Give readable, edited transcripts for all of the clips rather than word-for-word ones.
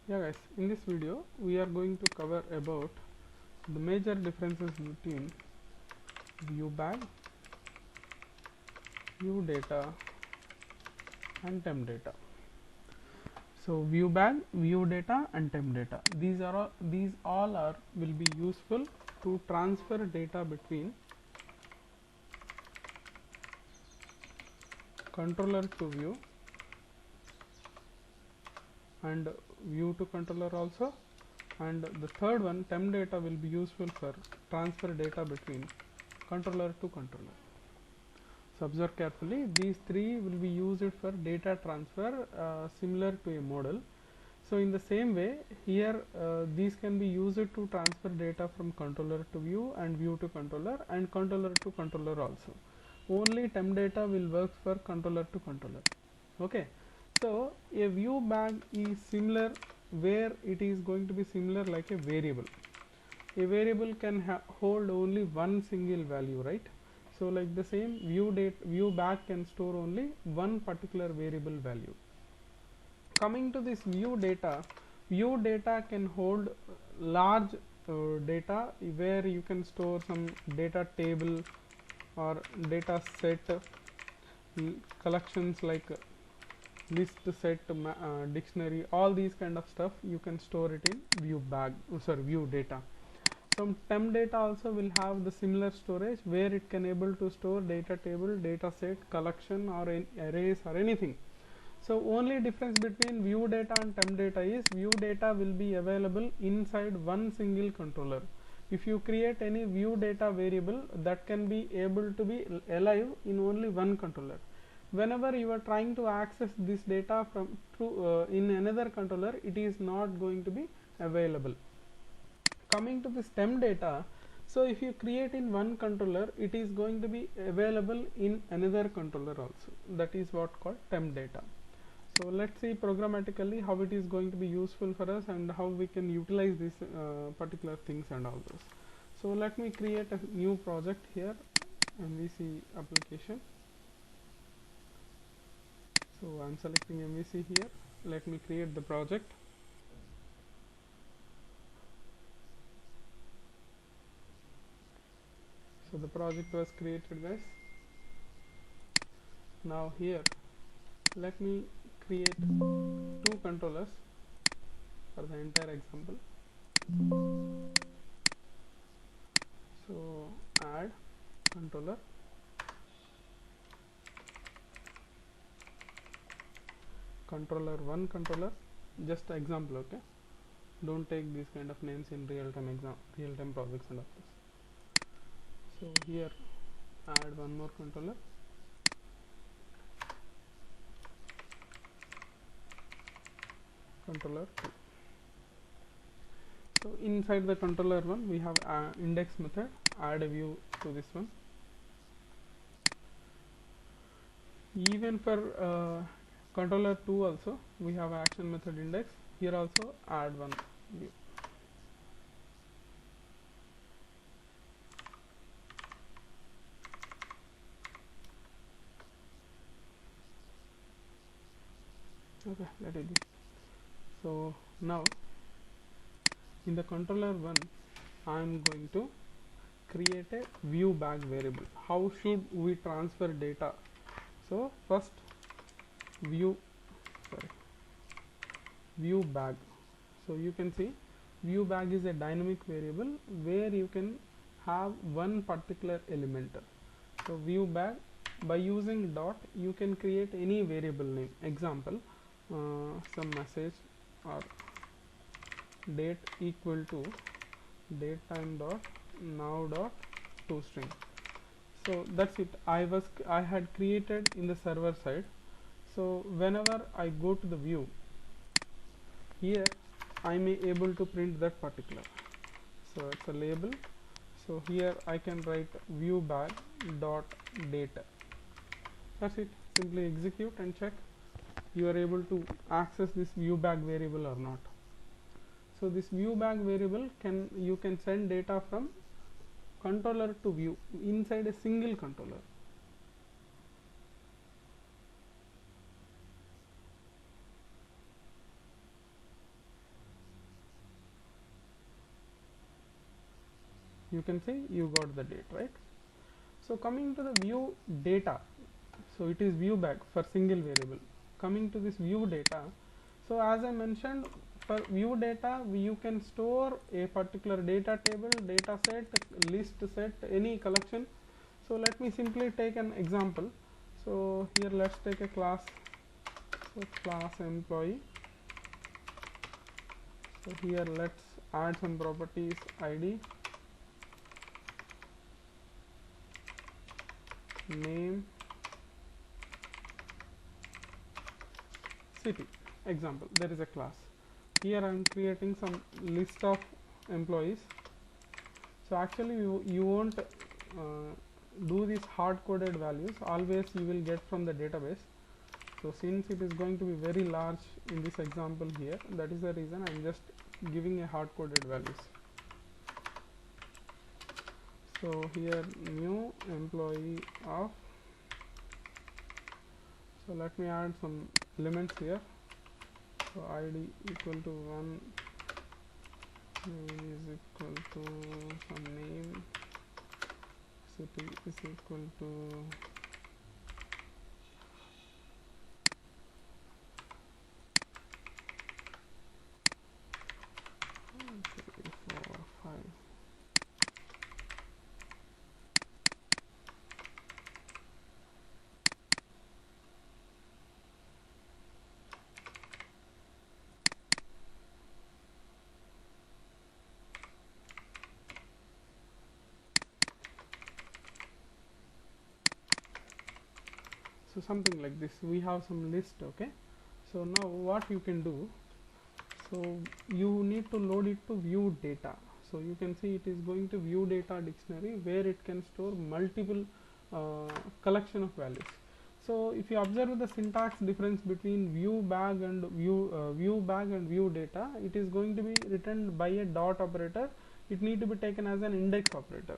Yeah guys, in this video we are going to cover about the major differences between view bag, view data and temp data. So view bag, view data and temp data, these all are will be useful to transfer data between controller to view and view to controller also, and the third one, temp data, will be useful for transfer data between controller to controller. So observe carefully, these three will be used for data transfer similar to a model. So in the same way here these can be used to transfer data from controller to view and view to controller and controller to controller also. Only temp data will work for controller to controller. Okay, so a view bag is similar where it is going to be similar like a variable. A variable can hold only one single value, right? So like the same, view bag can store only one particular variable value. Coming to this view data can hold large data where you can store some data table or data set collections like list, set, dictionary, all these kind of stuff you can store it in view data. Some temp data also will have the similar storage where it can able to store data table, data set, collection or arrays or anything. So only difference between view data and temp data is view data will be available inside one single controller. If you create any view data variable, that can be able to be alive in only one controller. Whenever you are trying to access this data from through in another controller, it is not going to be available. Coming to this temp data, so if you create in one controller, it is going to be available in another controller also. That is what called temp data. So let's see programmatically how it is going to be useful for us and how we can utilize these particular things and all those. So let me create a new project here, MVC application. So I'm selecting MVC here. Let me create the project. So the project was created, guys. Now here let me create two controllers for the entire example. So add controller, controller 1 controller, just example, okay? Don't take these kind of names in real-time projects and all this. So here add one more controller, controller 2. So inside the controller 1 we have index method, add a view to this one. Even for controller 2 also we have action method index. Here also add one view. Okay, let it be. So now in the controller 1 I am going to create a view bag variable. How should we transfer data? So first view bag. So you can see view bag is a dynamic variable where you can have one particular element. So view bag, by using dot you can create any variable name. Example, some message or date equal to date time dot now dot toString. So that's it. I had created in the server side. So whenever I go to the view, here I may able to print that particular. So it's a label. So here I can write view bag dot data. That's it. Simply execute and check you are able to access this view bag variable or not. So this view bag variable you can send data from controller to view inside a single controller. You can see you got the date, right? So coming to the view data, so it is view back for single variable. Coming to this view data, so as I mentioned, for view data you can store a particular data table, data set, list set, any collection. So let me simply take an example. So here let's take a class, so class employee. So here let's add some properties, id, name, city. Example, there is a class. Here I am creating some list of employees. So actually you won't do these hard coded values, always you will get from the database. So since it is going to be very large in this example here, that is the reason I am just giving a hard coded values. So here new employee of, so let me add some elements here. So id equal to 1, name is equal to some name, city is equal to 3, 4, 5. So something like this, we have some list. Okay, so now what you can do, so you need to load it to view data. So you can see it is going to view data dictionary where it can store multiple collection of values. So if you observe the syntax difference between view bag and view bag and view data, it is going to be written by a dot operator. It need to be taken as an index operator.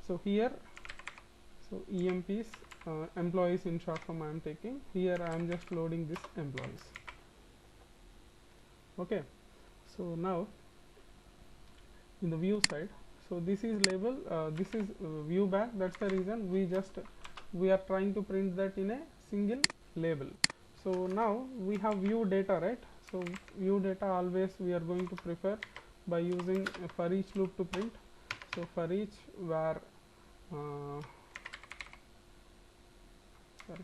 So here, so EMPs, employees in short form I am taking. Here I am just loading this employees. Okay, so now in the view side, so this is label, this is view back. That's the reason we are trying to print that in a single label. So now we have view data, right? So view data always we are going to prefer by using a for each loop to print. So for each where sorry,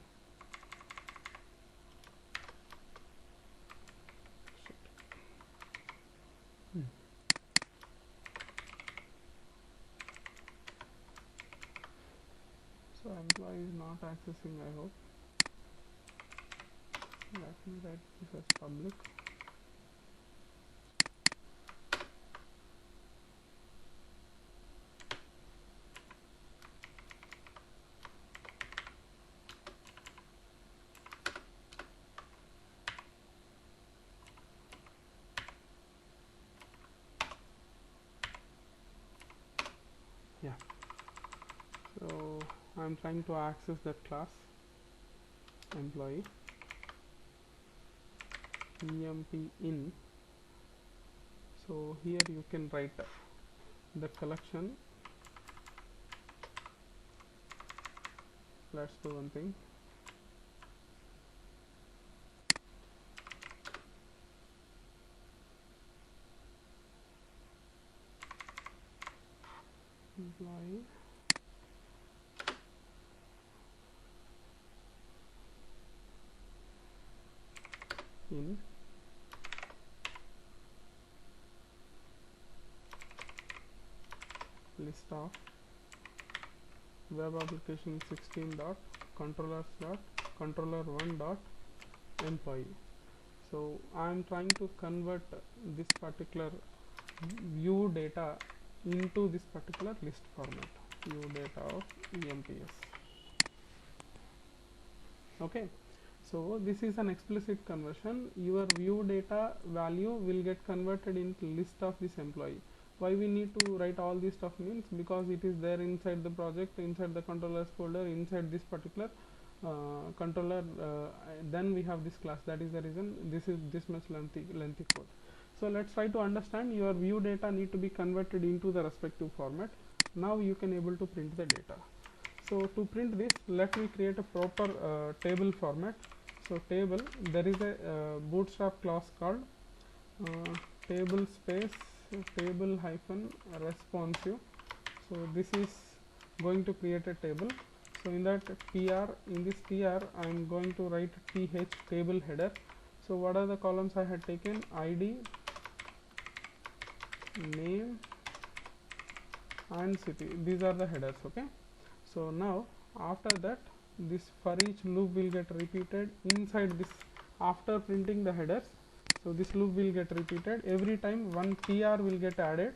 so employee is not accessing, I hope. Let me write this as public. Yeah, so I'm trying to access that class employee emp in. So here you can write the collection. Let's do one thing. Employee in list of web application 16 dot controllers dot controller1 dot employee. So I am trying to convert this particular view data into this particular list format, view data of EMPS. Okay, so this is an explicit conversion. Your view data value will get converted into list of this employee. Why we need to write all this stuff means because it is there inside the project, inside the controllers folder, inside this particular controller. Then we have this class. That is the reason this is this much lengthy code. So let's try to understand. Your view data need to be converted into the respective format. Now you can able to print the data. So to print this, let me create a proper table format. So table, there is a bootstrap class called table space table hyphen responsive. So this is going to create a table. So in that tr, in this tr I am going to write th table header. So what are the columns I had taken? ID, name and city. These are the headers. Okay, so now after that, this for each loop will get repeated inside this. After printing the headers, so this loop will get repeated every time one tr will get added.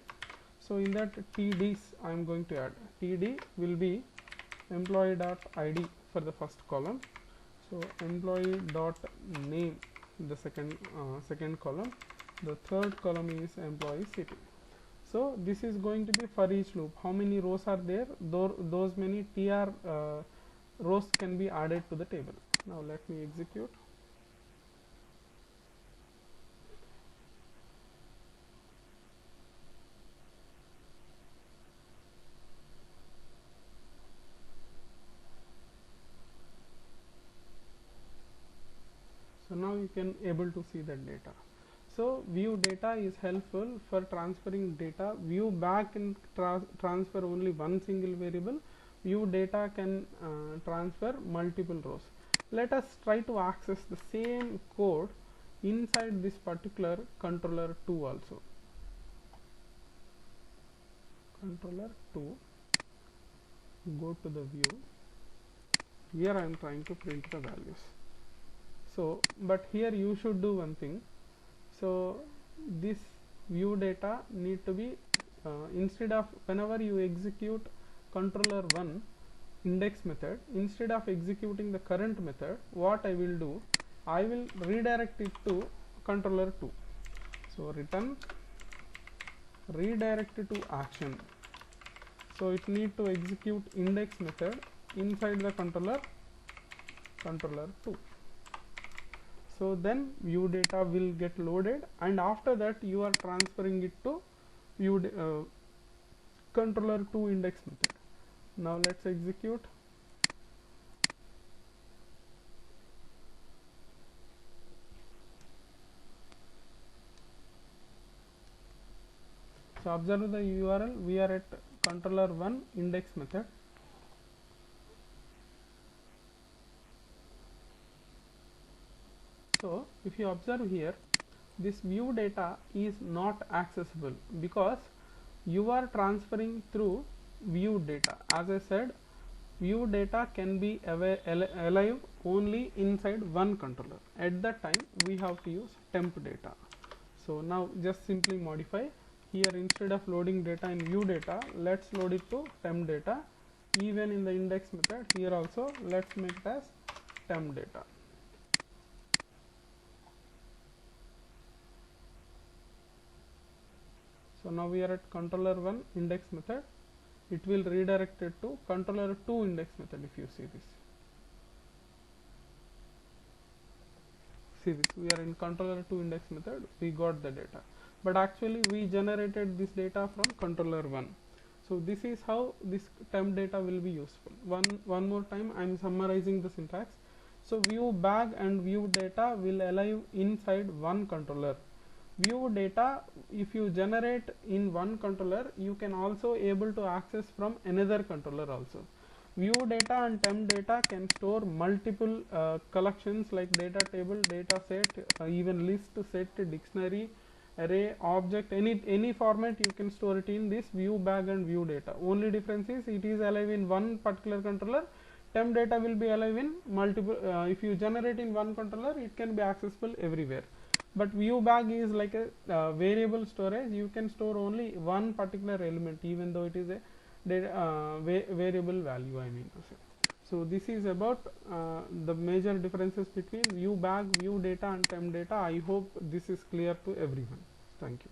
So in that tds I am going to add td will be employee dot id for the first column. So employee dot name, the second column. The third column is employee city. So this is going to be for each loop. How many rows are there? Those many tr rows can be added to the table. Now let me execute. So now you can able to see that data. So view data is helpful for transferring data. View back can transfer only one single variable. View data can transfer multiple rows. Let us try to access the same code inside this particular controller 2 also. Controller 2, go to the view. Here I am trying to print the values. So but here you should do one thing. So this view data need to be instead of, whenever you execute controller 1 index method, instead of executing the current method, what I will do, I will redirect it to controller 2. So return redirect to action. So it need to execute index method inside the controller 2. So then view data will get loaded, and after that you are transferring it to view controller 2 index method. Now let's execute. So observe the URL, we are at controller 1 index method. So if you observe here, this view data is not accessible because you are transferring through view data. As I said, view data can be alive only inside one controller. At that time we have to use temp data. So now just simply modify here, instead of loading data in view data, let's load it to temp data. Even in the index method here also, let's make it as temp data. So now we are at controller 1 index method. It will redirect it to controller 2 index method. If you see this, we are in controller 2 index method, we got the data, but actually we generated this data from controller 1. So this is how this temp data will be useful. One more time I am summarizing the syntax. So view bag and view data will alive inside one controller. View data, if you generate in one controller, you can also able to access from another controller also. View data and temp data can store multiple collections like data table, data set, even list, set, dictionary, array, object, any format you can store it in this view bag and view data. Only difference is it is alive in one particular controller. Temp data will be alive in multiple. If you generate in one controller, it can be accessible everywhere. But view bag is like a variable storage. You can store only one particular element, even though it is a variable value, I mean to say. So this is about the major differences between view bag, view data and temp data. I hope this is clear to everyone. Thank you.